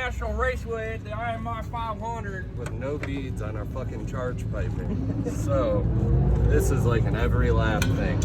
International Raceway at the IMR 500 with no beads on our fucking charge piping. So this is like an every lap thing.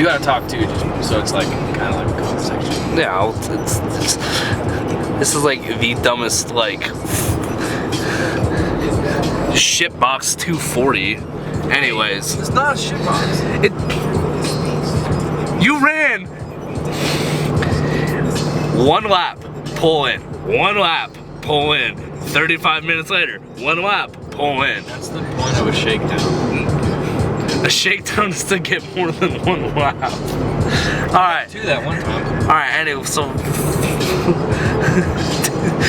You gotta talk too, just so it's like kind of like a comment section. Yeah, this is like the dumbest like shitbox 240. Anyways, It's not a shitbox. You ran 1 lap, pull in. 1 lap, pull in. 35 minutes later, 1 lap, pull in. That's the point of a shakedown. A shakedown is to get more than 1 lap. Alright. Do that one time. Alright, anyway, so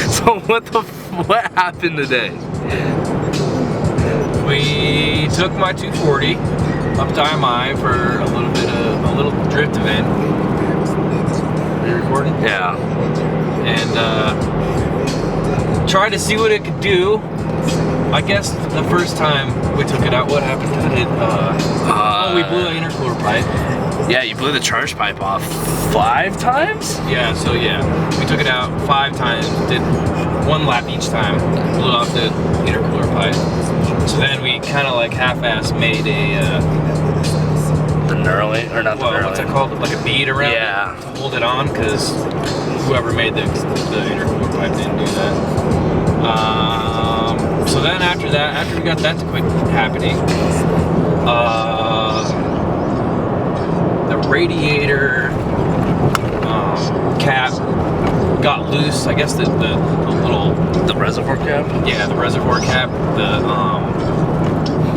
so what happened today? We took my 240 up to IMI for a little drift event. Are you recording? Yeah. And tried to see what it could do. I guess the first time we took it out, what happened to it? We blew an intercooler pipe. Yeah, you blew the charge pipe off 5 times? Yeah, so yeah, we took it out 5 times, did 1 lap each time, blew off the intercooler pipe. So then we kind of like half-ass made The knurling, or not the knurling. what's that called? Like a bead around it to hold it on, because whoever made the intercooler pipe didn't do that. So then after that, after we got that to quit happening, the radiator cap got loose. I guess the reservoir cap? Yeah, the reservoir cap, the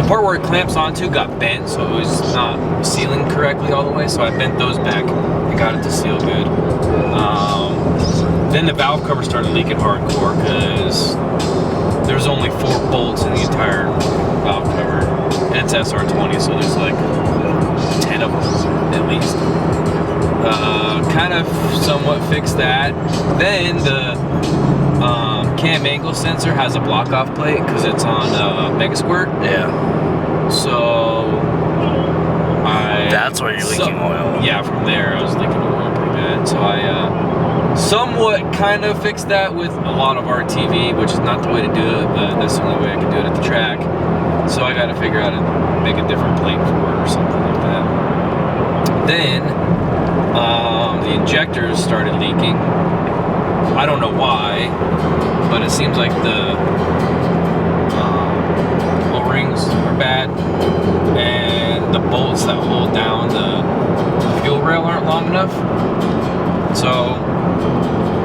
part where it clamps onto got bent, so it was not sealing correctly all the way, so I bent those back and got it to seal good. Then the valve cover started leaking hardcore because there's only 4 bolts in the entire valve cover, and it's SR20, so there's like 10 of them at least. Kind of somewhat fixed that. Then the cam angle sensor has a block off plate because it's on Mega Squirt. Yeah. So that's where you're leaking oil. Yeah, from there I was leaking oil pretty bad. So I somewhat kind of fixed that with a lot of RTV, which is not the way to do it, but that's the only way I can do it at the track. So I got to figure out how to make a different plate for it or something like that. Then the injectors started leaking. I don't know why, but it seems like the O-rings are bad, and the bolts that hold down the fuel rail aren't long enough. So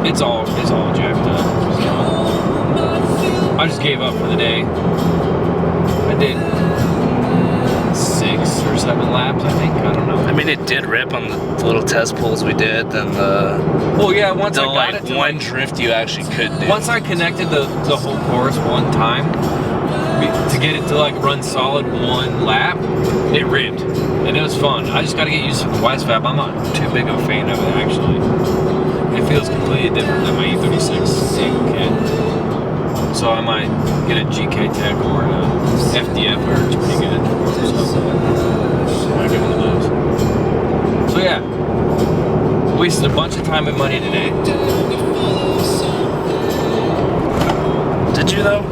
it's all jacked up. So I just gave up for the day. I did 6 or 7 laps, I think. I don't know. I mean, it did rip on the little test pulls we did, then the... Well, yeah, once I got like it to one drift you actually could do. Once I connected the whole course one time, to get it to like run solid 1 lap, it ripped. And it was fun. I just got to get used to the WiseFab. I'm not too big of a fan of it, actually. It feels completely different than my E36 single kit. So I might get a GK Tech or a FDF, where it's pretty good. So I might get one of those. So yeah, wasted a bunch of time and money today. Did you though?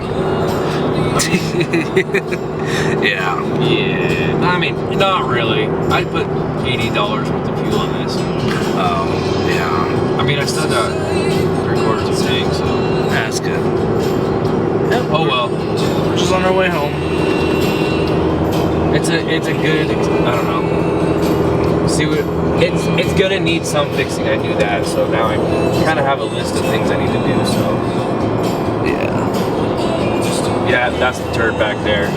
Yeah. Yeah. I mean, not really. I put $80 worth of fuel on this. Oh, yeah. I mean, I still got 3/4 of tank, so That's good. Yep. oh well. We're just on our way home. It's a good, I don't know. See what it's gonna need some fixing. I knew that, so now I kind of have a list of things I need to do. So Yeah. yeah, that's the turd back there.